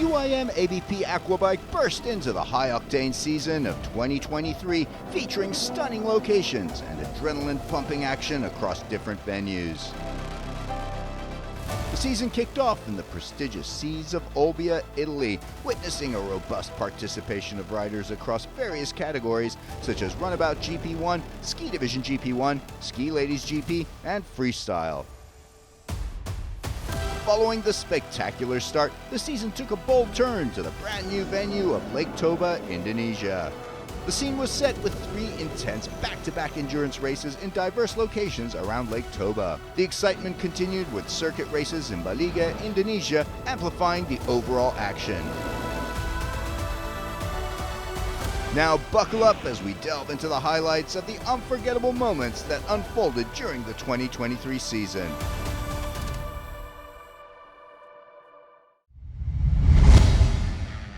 UIM-ABP Aquabike burst into the high-octane season of 2023, featuring stunning locations and adrenaline-pumping action across different venues. The season kicked off in the prestigious seas of Olbia, Italy, witnessing a robust participation of riders across various categories such as Runabout GP1, Ski Division GP1, Ski Ladies GP, and Freestyle. Following the spectacular start, the season took a bold turn to the brand new venue of Lake Toba, Indonesia. The scene was set with 3 intense back-to-back endurance races in diverse locations around Lake Toba. The excitement continued with circuit races in Baliga, Indonesia, amplifying the overall action. Now buckle up as we delve into the highlights of the unforgettable moments that unfolded during the 2023 season.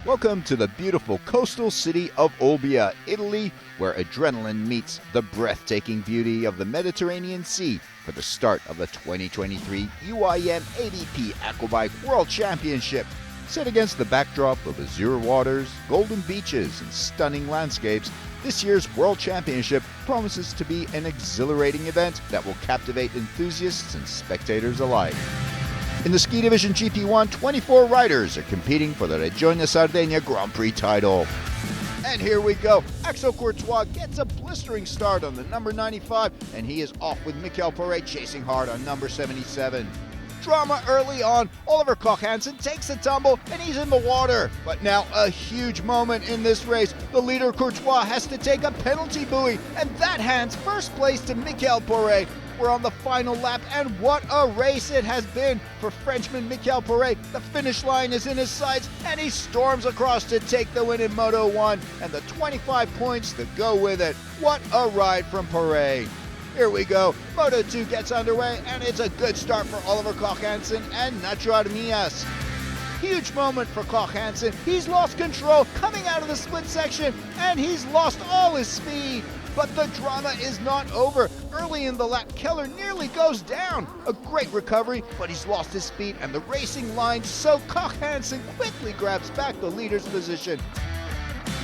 Welcome to the beautiful coastal city of Olbia, Italy, where adrenaline meets the breathtaking beauty of the Mediterranean Sea for the start of the 2023 UIM-ABP Aquabike World Championship. Set against the backdrop of azure waters, golden beaches, and stunning landscapes, this year's World Championship promises to be an exhilarating event that will captivate enthusiasts and spectators alike. In the Ski Division GP1, 24 riders are competing for the Regione Sardegna Grand Prix title. And here we go. Axel Courtois gets a blistering start on the number 95, and he is off with Michael Poré chasing hard on number 77. Drama early on, Oliver Koch-Hansen takes a tumble and he's in the water. But now a huge moment in this race. The leader Courtois has to take a penalty buoy, and that hands first place to Michael Poré. We're on the final lap, and what a race it has been for Frenchman Michael Poré. The finish line is in his sights, and he storms across to take the win in Moto 1, and the 25 points to go with it. What a ride from Poré. Here we go. Moto 2 gets underway, and it's a good start for Oliver Koch-Hansen and Nacho Armias. Huge moment for Koch-Hansen. He's lost control coming out of the split section, and he's lost all his speed. But the drama is not over. Early in the lap, Keller nearly goes down. A great recovery, but he's lost his speed and the racing line, so Koch-Hansen quickly grabs back the leader's position.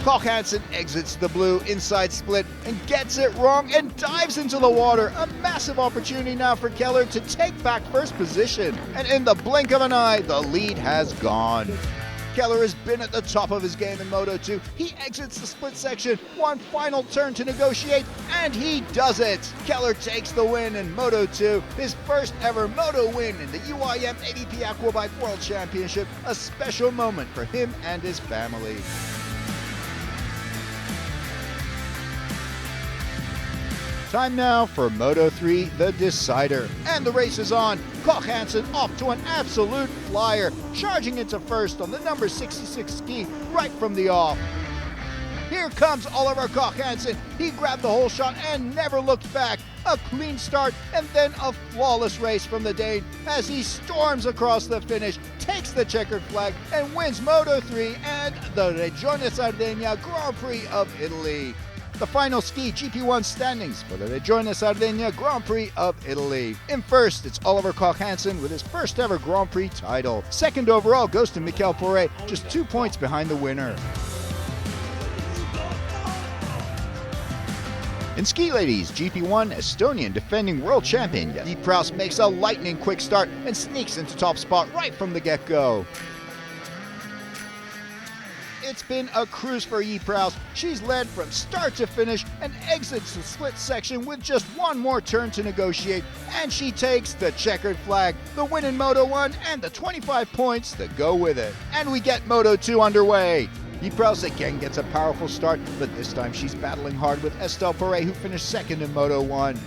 Koch-Hansen exits the blue inside split and gets it wrong and dives into the water. A massive opportunity now for Keller to take back first position. And in the blink of an eye, the lead has gone. Keller has been at the top of his game in Moto 2. He exits the split section, one final turn to negotiate, and he does it. Keller takes the win in Moto 2, his first ever Moto win in the UIM-ABP Aquabike World Championship, a special moment for him and his family. Time now for Moto 3, the decider. And the race is on. Koch-Hansen off to an absolute flyer, charging into first on the number 66 ski right from the off. Here comes Oliver Koch-Hansen. He grabbed the whole shot and never looked back. A clean start and then a flawless race from the Dane as he storms across the finish, takes the checkered flag, and wins Moto 3 and the Regione Sardegna Grand Prix of Italy. The final ski GP1 standings for the Regione Sardegna Grand Prix of Italy. In first, it's Oliver Koch-Hansen with his first ever Grand Prix title. Second overall goes to Michael Poré, just 2 points behind the winner. In Ski Ladies GP1, Estonian defending world champion Yi Proust makes a lightning quick start and sneaks into top spot right from the get-go. It's been a cruise for Yi Proust. She's led from start to finish and exits the split section with just one more turn to negotiate, and she takes the checkered flag, the win in Moto 1, and the 25 points that go with it. And we get Moto 2 underway. Yi Proust again gets a powerful start, but this time she's battling hard with Estelle Poré, who finished second in Moto 1.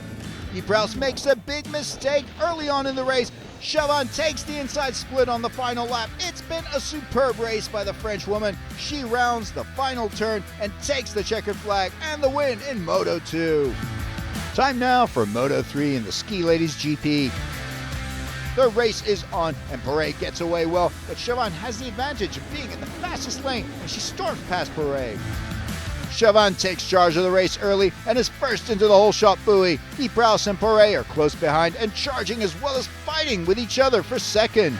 Yi Proust makes a big mistake early on in the race. Chavannes takes the inside split on the final lap. It's been a superb race by the Frenchwoman. She rounds the final turn and takes the checkered flag and the win in Moto 2. Time now for Moto 3 in the Ski Ladies GP. The race is on and Poré gets away well, but Chavannes has the advantage of being in the fastest lane and she storms past Poré. Chavannes takes charge of the race early and is first into the whole shot buoy. Yi Proust and Poré are close behind and charging as well as fighting with each other for second.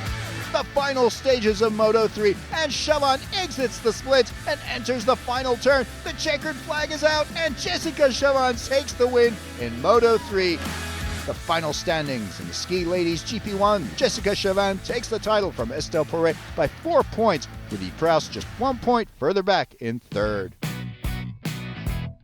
the final stages of Moto 3, and Chavan exits the split and enters the final turn. The checkered flag is out, and Jessica Chavan takes the win in Moto 3. The final standings in the Ski Ladies GP1, Jessica Chavan takes the title from Estelle Porret by 4 points, with Yves Proust just 1 point further back in third.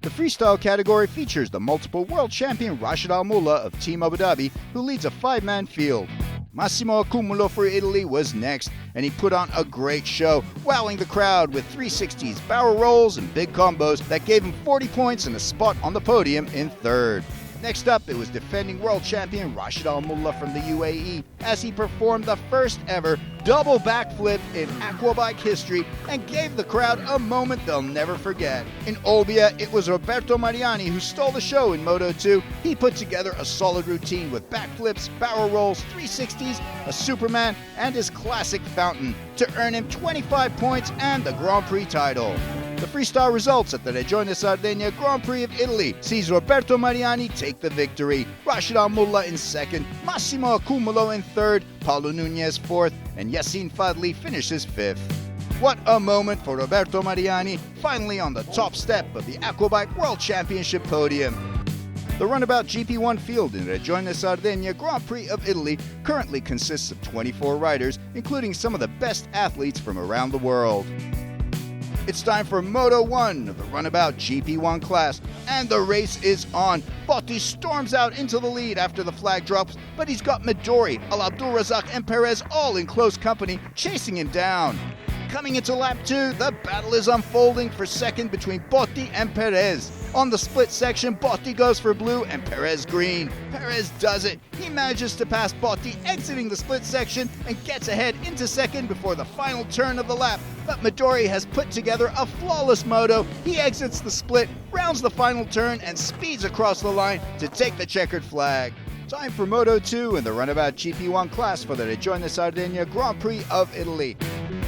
The freestyle category features the multiple world champion Rashid Al-Mullah of Team Abu Dhabi, who leads a 5-man field. Massimo Accumulo for Italy was next, and he put on a great show, wowing the crowd with 360s, barrel rolls, and big combos that gave him 40 points and a spot on the podium in third. Next up, it was defending world champion Rashid Al-Mullah from the UAE, as he performed the first ever double backflip in Aquabike history and gave the crowd a moment they'll never forget. In Olbia, it was Roberto Mariani who stole the show in Moto 2. He put together a solid routine with backflips, barrel rolls, 360s, a Superman, and his classic fountain to earn him 25 points and the Grand Prix title. The freestyle results at the Regione Sardegna Grand Prix of Italy sees Roberto Mariani take the victory, Rashid Al-Mullah in second, Massimo Accumulo in third, Paulo Nunez fourth, and Yassine Fadli finishes fifth. What a moment for Roberto Mariani, finally on the top step of the Aquabike World Championship podium. The runabout GP1 field in Regione Sardegna Grand Prix of Italy currently consists of 24 riders, including some of the best athletes from around the world. It's time for Moto 1 of the runabout GP1 class, and the race is on. Botti storms out into the lead after the flag drops, but he's got Midori, Al Abdulrazak, and Perez all in close company, chasing him down. Coming into lap 2, the battle is unfolding for second between Botti and Perez. On the split section, Botti goes for blue and Perez green. Perez does it. He manages to pass Botti exiting the split section and gets ahead into second before the final turn of the lap. But Midori has put together a flawless moto. He exits the split, rounds the final turn, and speeds across the line to take the checkered flag. Time for Moto 2 in the runabout GP1 class for the Regione Sardegna Grand Prix of Italy.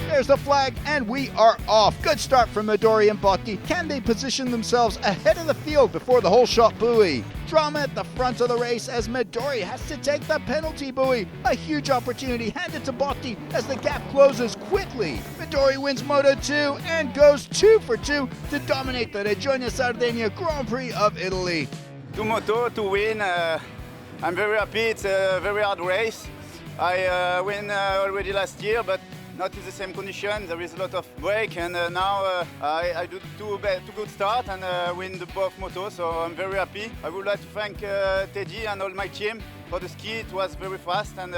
There's the flag, and we are off. Good start from Midori and Botti. Can they position themselves ahead of the field before the whole shot buoy? Drama at the front of the race as Midori has to take the penalty buoy. A huge opportunity handed to Botti as the gap closes quickly. Midori wins Moto 2 and goes 2 for 2 to dominate the Regione Sardegna Grand Prix of Italy. To Moto to win, I'm very happy. It's a very hard race. I win already last year, but not in the same condition. There is a lot of break, and now I do two good start and win the both motos, so I'm very happy. I would like to thank Teddy and all my team for the ski. It was very fast and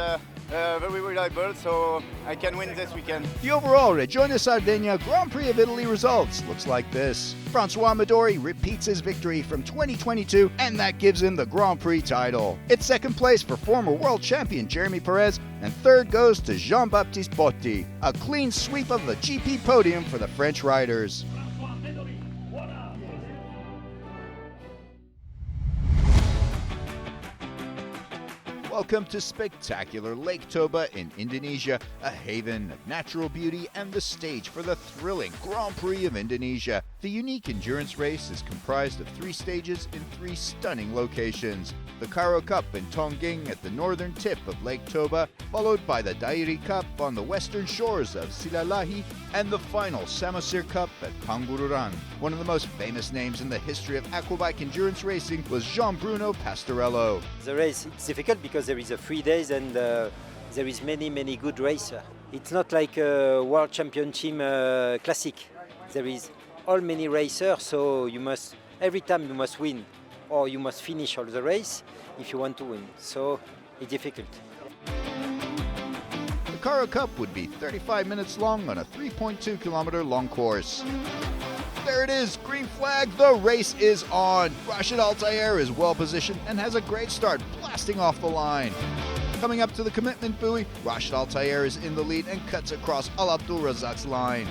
very reliable, so I can win this weekend. The overall Regione Sardegna Grand Prix of Italy results looks like this. Francois Midori repeats his victory from 2022, and that gives him the Grand Prix title. It's second place for former world champion Jeremy Perez, and third goes to Jean-Baptiste Botti. A clean sweep of the GP podium for the French riders. Welcome to spectacular Lake Toba in Indonesia, a haven of natural beauty and the stage for the thrilling Grand Prix of Indonesia. The unique endurance race is comprised of 3 stages in 3 stunning locations. The Karo Cup in Tongging at the northern tip of Lake Toba, followed by the Dairi Cup on the western shores of Silalahi, and the final Samosir Cup at Pangururan. One of the most famous names in the history of aquabike endurance racing was Jean-Bruno Pastorello. The race is difficult because there is 3 days and there is many good racers. It's not like a World Champion Team Classic. There is all many racers, so every time you must win or you must finish all the race if you want to win. So it's difficult. The Karo Cup would be 35 minutes long on a 3.2 kilometer long course. There it is, green flag, the race is on. Rashid Altair is well positioned and has a great start, blasting off the line. Coming up to the commitment buoy, Rashid Altair is in the lead and cuts across Al Abdulrazak's line.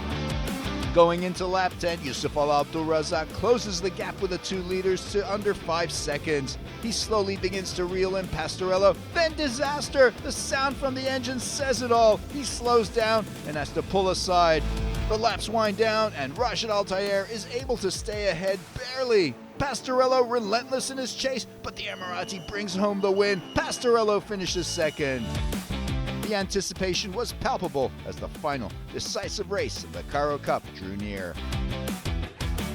Going into lap 10, Yusuf Al Abdulrazak closes the gap with the 2 leaders to under 5 seconds. He slowly begins to reel in Pastorello, then disaster! The sound from the engine says it all. He slows down and has to pull aside. The laps wind down and Rashid Altair is able to stay ahead barely. Pastorello relentless in his chase, but the Emirati brings home the win. Pastorello finishes second. The The anticipation was palpable as the final decisive race of the Caro Cup drew near.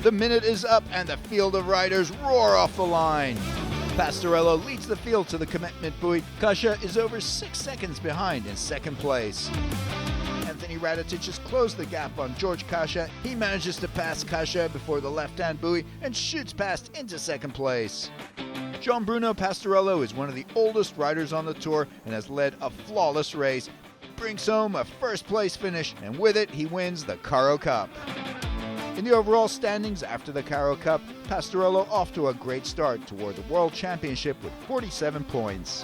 The minute is up and the field of riders roar off the line. Pastorello leads the field to the commitment buoy. Kasia is over 6 seconds behind in second place. Anthony Radetic has closed the gap on George Kasia. He manages to pass Kasia before the left-hand buoy and shoots past into second place. Gian Bruno Pastorello is one of the oldest riders on the tour and has led a flawless race. Brings home a first-place finish, and with it, he wins the Caro Cup. In the overall standings after the Caro Cup, Pastorello off to a great start toward the World Championship with 47 points.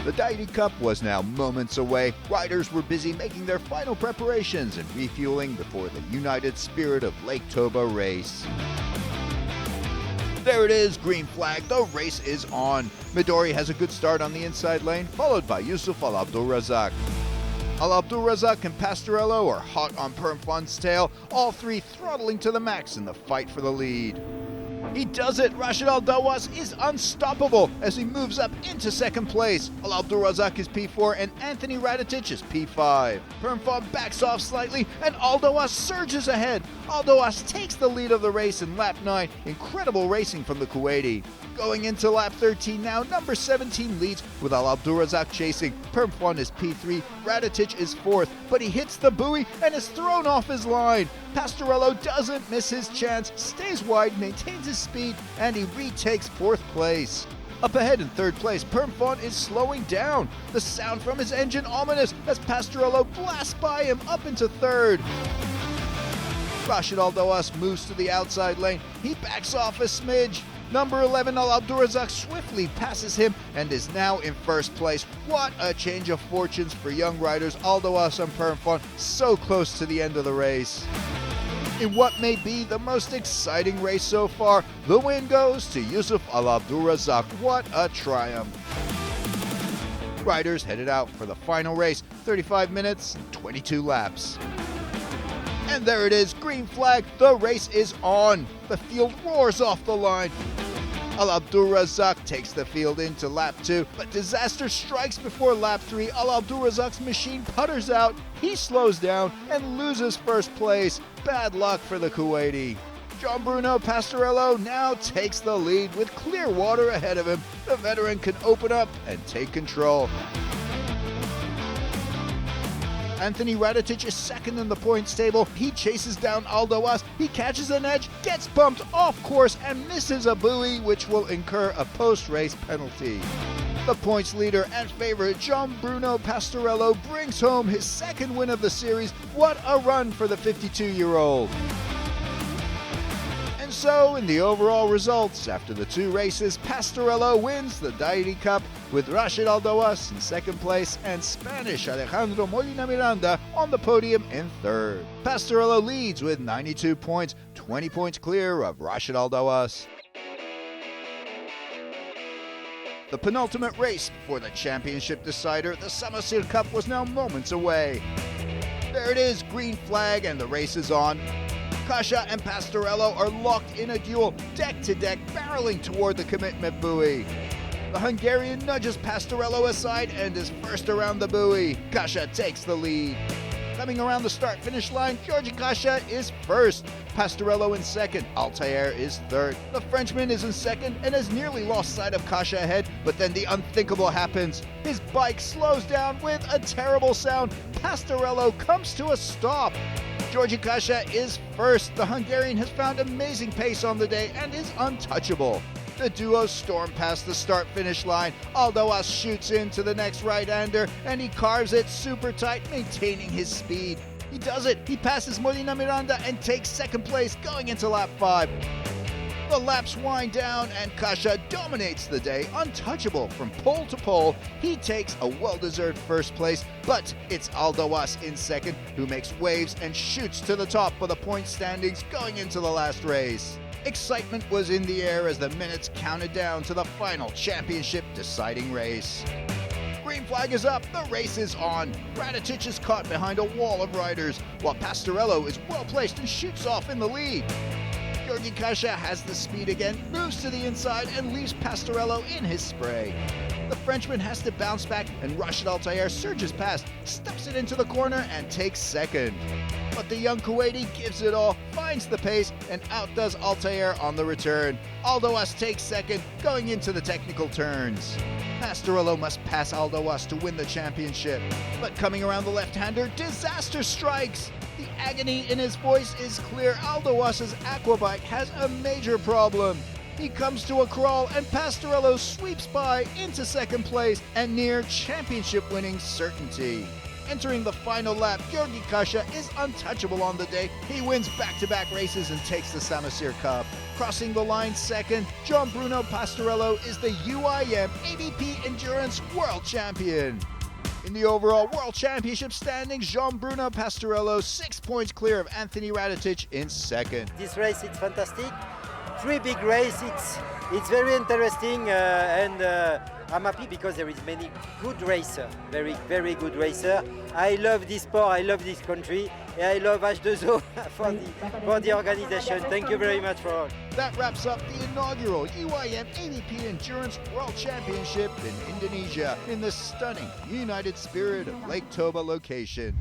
The Dairi Cup was now moments away. Riders were busy making their final preparations and refueling before the United Spirit of Lake Toba race. There it is, green flag, the race is on. Midori has a good start on the inside lane, followed by Yusuf Al Abdulrazak. Al Abdulrazak and Pastorello are hot on Permfon's tail, all three throttling to the max in the fight for the lead. He does it! Rashid Al-Dawas is unstoppable as he moves up into second place. Al Abdulrazak is P4 and Anthony Radetic is P5. Permfon backs off slightly and Al-Dawas surges ahead. Al-Dawas takes the lead of the race in lap 9. Incredible racing from the Kuwaiti. Going into lap 13 now, number 17 leads with Al Abdulrazak chasing. Permfon is P3, Radetic is 4th, but he hits the buoy and is thrown off his line. Pastorello doesn't miss his chance, stays wide, maintains his speed, and he retakes 4th place. Up ahead in 3rd place, Permfon is slowing down. The sound from his engine ominous as Pastorello blasts by him up into 3rd. Rashid Al-Dawas moves to the outside lane. He backs off a smidge. Number 11, Al Abdulrazak swiftly passes him and is now in 1st place. What a change of fortunes for young riders. Al-Dawas and Permfon so close to the end of the race. In what may be the most exciting race so far, the win goes to Yusuf Al Abdulrazak. What a triumph. Riders headed out for the final race, 35 minutes and 22 laps. And there it is, green flag, the race is on. The field roars off the line. Al Abdulrazak takes the field into lap 2, but disaster strikes before lap 3. Al Abdulrazak's machine putters out, he slows down and loses 1st place. Bad luck for the Kuwaiti. Gian Bruno Pastorello now takes the lead with clear water ahead of him. The veteran can open up and take control. Anthony Radetic is 2nd in the points table. He chases down Al-Dawas. He catches an edge, gets bumped off course, and misses a buoy, which will incur a post-race penalty. The points leader and favorite, Gian Bruno Pastorello, brings home his 2nd win of the series. What a run for the 52-year-old. And so, in the overall results, after the 2 races, Pastorello wins the Dairi Cup with Rashid Al-Dawas in 2nd place and Spanish Alejandro Molina Miranda on the podium in 3rd. Pastorello leads with 92 points, 20 points clear of Rashid Al-Dawas. The penultimate race before the championship decider, the Samosyr Cup, was now moments away. There it is, green flag, and the race is on. Kasia and Pastorello are locked in a duel, deck to deck, barreling toward the commitment buoy. The Hungarian nudges Pastorello aside and is first around the buoy. Kasia takes the lead. Coming around the start-finish line, Georgi Kasia is first. Pastorello in second. Altair is third. The Frenchman is in second and has nearly lost sight of Kasia ahead, but then the unthinkable happens. His bike slows down with a terrible sound. Pastorello comes to a stop. Georgi Kasia is first. The Hungarian has found amazing pace on the day and is untouchable. The duo storm past the start-finish line. Al-Dawas shoots into the next right-hander, and he carves it super tight, maintaining his speed. He does it. He passes Molina Miranda and takes second place going into lap 5. The laps wind down, and Kasia dominates the day, untouchable from pole to pole. He takes a well-deserved first place, but it's Al-Dawas in second, who makes waves and shoots to the top of the point standings going into the last race. Excitement was in the air as the minutes counted down to the final championship deciding race. green flag is up, the race is on. Radetic is caught behind a wall of riders, while Pastorello is well placed and shoots off in the lead. Georgi Kasha has the speed again, moves to the inside and leaves Pastorello in his spray. The Frenchman has to bounce back and Rashid Altair surges past, stuffs it into the corner and takes second. But the young Kuwaiti gives it all, finds the pace and outdoes Altair on the return. Aldoas takes second, going into the technical turns. Pastorello must pass Aldoas to win the championship. But coming around the left-hander, disaster strikes. The agony in his voice is clear. Aldoas' Aquabike has a major problem. He comes to a crawl and Pastorello sweeps by into second place and near championship winning certainty. Entering the final lap, Georgi Kasha is untouchable on the day. He wins back-to-back races and takes the Samosyr Cup. Crossing the line second, Jean-Bruno Pastorello is the UIM-ABP Endurance World Champion. In the overall World Championship standings, Jean-Bruno Pastorello 6 points clear of Anthony Radetic in second. This race is fantastic. 3 big races. It's very interesting and I'm happy because there is many good racer, very good racer. I love this sport, I love this country, and I love H2O for the organization. Thank you very much for all. That wraps up the inaugural UIM-ABP Endurance World Championship in Indonesia in the stunning United Spirit of Lake Toba location.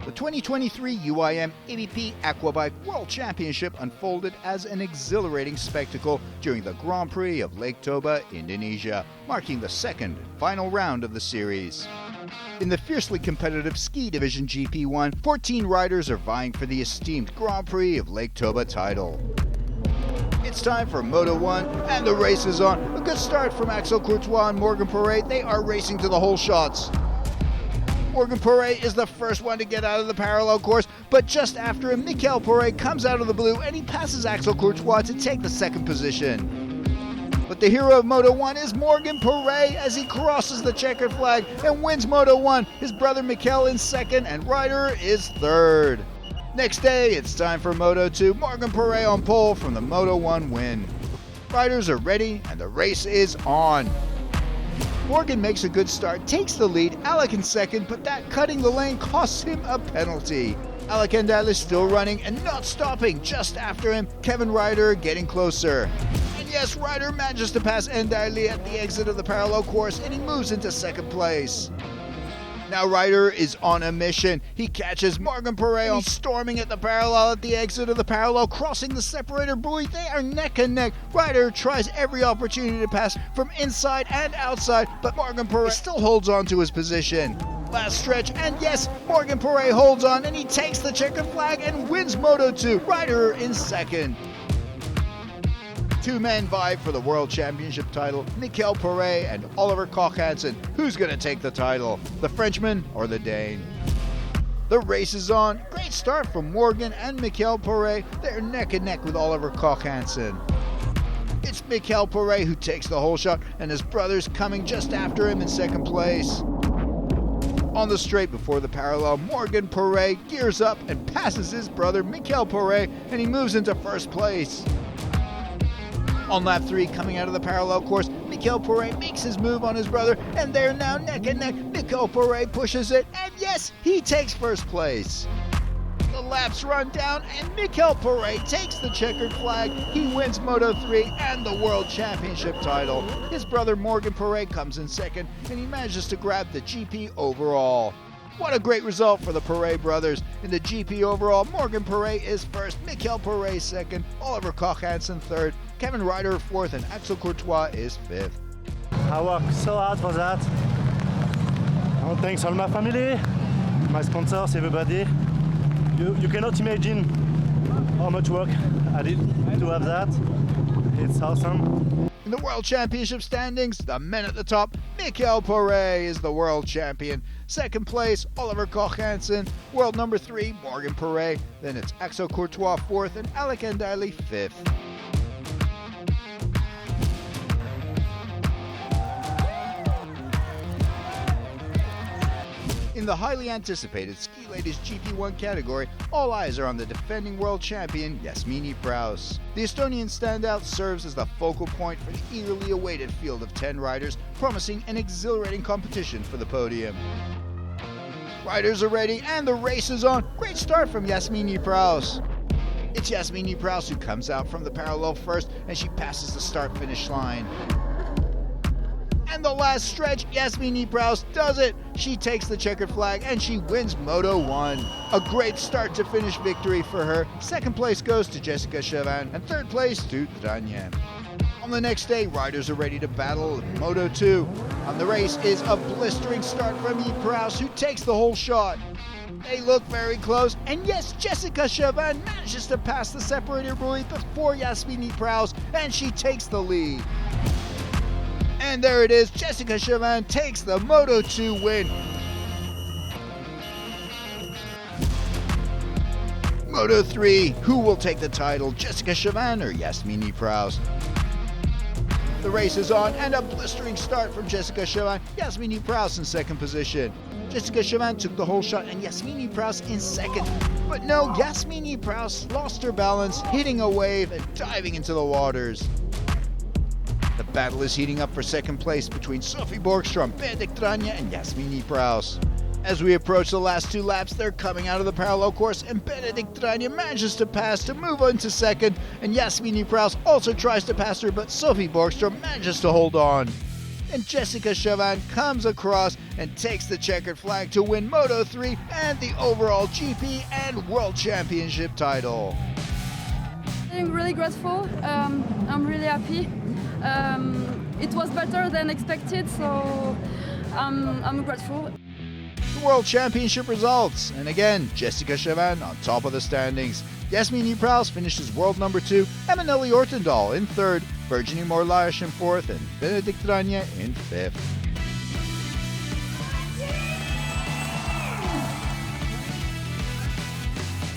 The 2023 UIM-ABP Aquabike World Championship unfolded as an exhilarating spectacle during the Grand Prix of Lake Toba, Indonesia, marking the second and final round of the series. In the fiercely competitive ski division GP1, 14 riders are vying for the esteemed Grand Prix of Lake Toba title. It's time for Moto 1, and the race is on. A good start from Axel Courtois and Morgan Paré. They are racing to the hole shots. Morgan Paré is the first one to get out of the parallel course, but just after him, Mikel Paré comes out of the blue and he passes Axel Courtois to take the second position. But the hero of Moto 1 is Morgan Paré as he crosses the checkered flag and wins Moto 1. His brother Mikel in second and Ryder is third. Next day, it's time for Moto 2. Morgan Paré on pole from the Moto 1 win. Riders are ready and the race is on. Morgan makes a good start, takes the lead, Alec in second, but that cutting the lane costs him a penalty. Alec Endal is still running and not stopping. Just after him, Kevin Ryder getting closer. And yes, Ryder manages to pass Endali at the exit of the parallel course and he moves into second place. Now Ryder is on a mission. He catches Morgan Paré on storming at the parallel at the exit of the parallel, crossing the separator buoy. They are neck and neck. Ryder tries every opportunity to pass from inside and outside, but Morgan Paré still holds on to his position. Last stretch, and yes, Morgan Paré holds on and he takes the checkered flag and wins Moto 2. Ryder in second. Two men vie for the World Championship title, Mikel Paré and Oliver Koch-Hansen. Who's going to take the title, the Frenchman or the Dane? The race is on. Great start from Morgan and Mikel Paré. They're neck and neck with Oliver Koch-Hansen. It's Mikel Paré who takes the hole shot and his brother's coming just after him in second place. On the straight before the parallel, Morgan Paré gears up and passes his brother Mikel Paré and he moves into first place. On lap 3, coming out of the parallel course, Mikel Paré makes his move on his brother, and they're now neck and neck. Mikel Paré pushes it, and yes, he takes first place. The laps run down, and Mikel Paré takes the checkered flag. He wins Moto 3 and the World Championship title. His brother Morgan Paré comes in second, and he manages to grab the GP overall. What a great result for the Paré brothers. In the GP overall, Morgan Paré is first, Mikel Paré second, Oliver Koch-Hansen third, Kevin Ryder fourth, and Axel Courtois is fifth. I work so hard for that. I want to thank all my family, my sponsors, everybody. You cannot imagine how much work I did to have that. It's awesome. In the World Championship standings, the men at the top, Mikel Paré is the world champion. Second place, Oliver Koch-Hansen. World number 3, Morgan Paré. Then it's Axel Courtois fourth and Alec Endali fifth. In In the highly anticipated Ski Ladies GP1 category, all eyes are on the defending world champion Jasmine Praus. The Estonian standout serves as the focal point for the eagerly awaited field of 10 riders, promising an exhilarating competition for the podium. Riders are ready and the race is on. Great start from Jasmine Praus. It's Jasmine Praus who comes out from the parallel first and she passes the start-finish line. And the last stretch, Jasmine Praus does it. She takes the checkered flag and she wins Moto 1. A great start to finish victory for her. Second place goes to Jessica Chauvin and third place to Trania. On the next day, riders are ready to battle in Moto 2. On the race is a blistering start from Praus who takes the whole shot. They look very close, and yes, Jessica Chauvin manages to pass the separator buoy before Jasmine Praus, and she takes the lead. And there it is, Jessica Chauvin takes the Moto 2 win. Moto 3, who will take the title, Jessica Chauvin or Jasmine Praus? The race is on, and a blistering start from Jessica Chauvin, Jasmine Praus in second position. Jessica Chauvin took the whole shot and Jasmine Praus in second. But no, Jasmine Praus lost her balance, hitting a wave and diving into the waters. The battle is heating up for second place between Sophie Borgström, Benedikt Trania and Jasmine Praus. As we approach the last two laps, they're coming out of the parallel course and Benedikt Trania manages to pass to move on to second, and Jasmine Praus also tries to pass her, but Sophie Borgström manages to hold on. And Jessica Chauvin comes across and takes the checkered flag to win Moto 3 and the overall GP and World Championship title. I'm really grateful. I'm really happy. It was better than expected, so I'm grateful. The World Championship results, and again, Jessica Chauvin on top of the standings. Jasmine Praus finishes world number 2, Emanuele Ortendal in 3rd, Virginie Morlaish in 4th, and Benedikt Trania in 5th.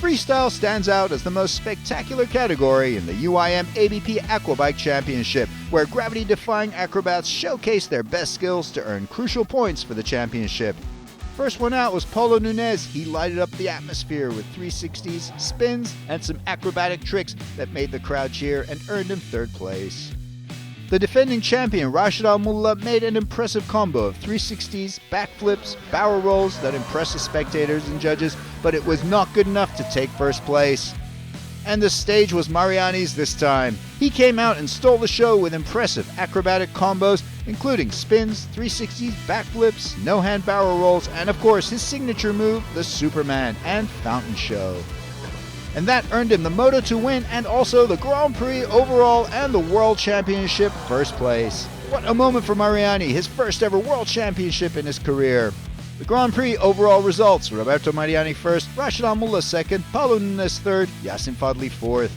Freestyle stands out as the most spectacular category in the UIM-ABP Aquabike Championship, where gravity-defying acrobats showcase their best skills to earn crucial points for the championship. First one out was Paulo Nunes. He lighted up the atmosphere with 360s, spins, and some acrobatic tricks that made the crowd cheer and earned him 3rd place. The defending champion Rashid Al-Mullah made an impressive combo of 360s, backflips, barrel rolls that impressed the spectators and judges, but it was not good enough to take 1st place. And the stage was Mariani's this time. He came out and stole the show with impressive acrobatic combos, including spins, 360s, backflips, no-hand barrel rolls, and of course his signature move, the Superman and Fountain Show. And that earned him the Moto 2 win and also the Grand Prix overall and the World Championship 1st place. What a moment for Mariani, his first ever World Championship in his career. The Grand Prix overall results: Roberto Mariani 1st, Rashid Al-Mullah 2nd, Paulo Nunes 3rd, Yassin Fadli 4th.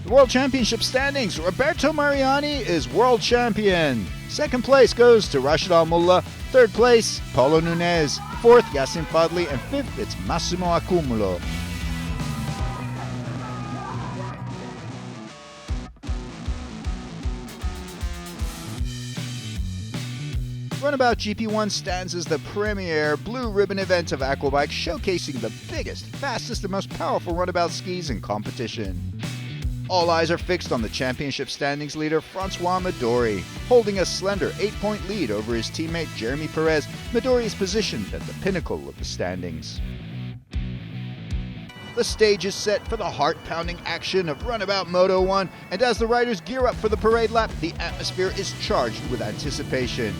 The World Championship standings: Roberto Mariani is world champion. 2nd place goes to Rashid Al-Mullah, 3rd place Paulo Nunes, 4th Yassin Fadli, and 5th it's Massimo Accumulo. Runabout GP1 stands as the premier blue ribbon event of Aquabike, showcasing the biggest, fastest, and most powerful runabout skis in competition. All eyes are fixed on the championship standings leader Francois Midori. Holding a slender 8-point lead over his teammate Jeremy Perez, Midori is positioned at the pinnacle of the standings. The stage is set for the heart-pounding action of Runabout Moto 1, and as the riders gear up for the parade lap, the atmosphere is charged with anticipation.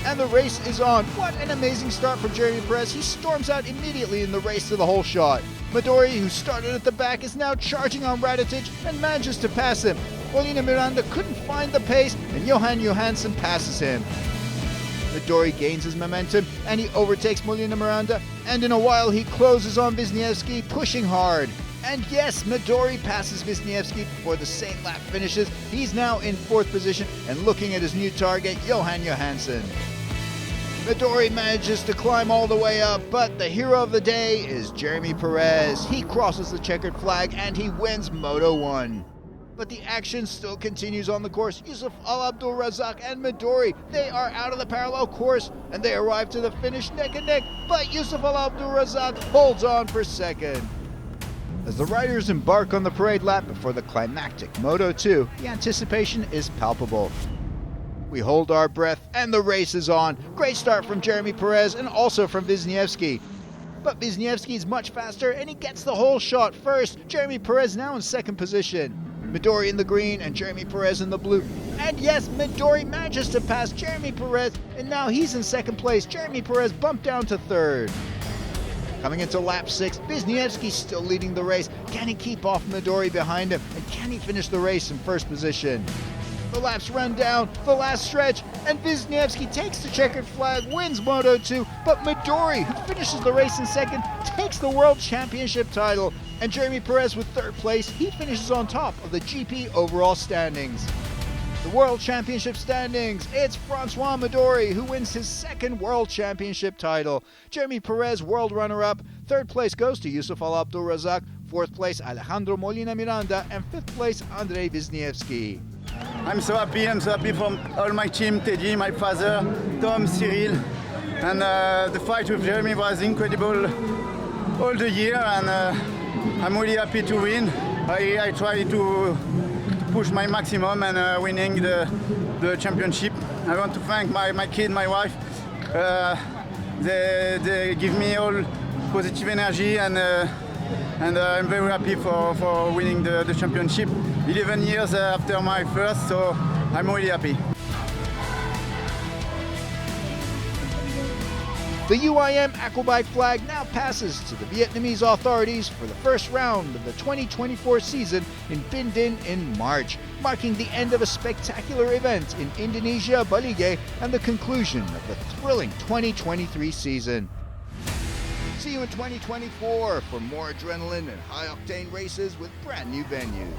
And the race is on. What an amazing start from Jeremy Perez. He storms out immediately in the race to the whole shot. Midori, who started at the back, is now charging on Radotic and manages to pass him. Molina Miranda couldn't find the pace, and Johan Johansson passes him. Midori gains his momentum, and he overtakes Molina Miranda, and in a while he closes on Wisniewski, pushing hard. And yes, Midori passes Wisniewski before the same lap finishes. He's now in 4th position and looking at his new target, Johan Johansson. Midori manages to climb all the way up, but the hero of the day is Jeremy Perez. He crosses the checkered flag and he wins Moto 1. But the action still continues on the course. Yusuf Al Abdul Razak and Midori, they are out of the parallel course and they arrive to the finish neck and neck, but Yusuf Al Abdul Razak holds on for second. As the riders embark on the parade lap before the climactic Moto 2, the anticipation is palpable. We hold our breath and the race is on. Great start from Jeremy Perez and also from Wisniewski. But Wisniewski is much faster and he gets the whole shot first. Jeremy Perez now in second position. Midori in the green and Jeremy Perez in the blue. And yes, Midori manages to pass Jeremy Perez and now he's in second place. Jeremy Perez bumped down to third. Coming into lap 6, Wisniewski still leading the race. Can he keep off Midori behind him? And can he finish the race in first position? The laps run down, the last stretch, and Wisniewski takes the checkered flag, wins Moto 2, but Midori, who finishes the race in second, takes the World Championship title. And Jeremy Perez with third place, he finishes on top of the GP overall standings. The World Championship standings, it's Francois Midori who wins his second World Championship title. Jeremy Perez, world runner-up. Third place goes to Yusuf Al Abdul Razak. Fourth place, Alejandro Molina Miranda. And fifth place, Andrei Wisniewski. I'm so happy from all my team, Teddy, my father, Tom, Cyril. And the fight with Jeremy was incredible all the year and I'm really happy to win. I try to push my maximum and winning the championship. I want to thank my kid, my wife. They give me all positive energy and I'm very happy for winning the championship. 11 years after my first, so I'm really happy. The UIM Aquabike flag now passes to the Vietnamese authorities for the first round of the 2024 season in Binh Dinh in March, marking the end of a spectacular event in Indonesia, Balige, and the conclusion of the thrilling 2023 season. See you in 2024 for more adrenaline and high-octane races with brand new venues.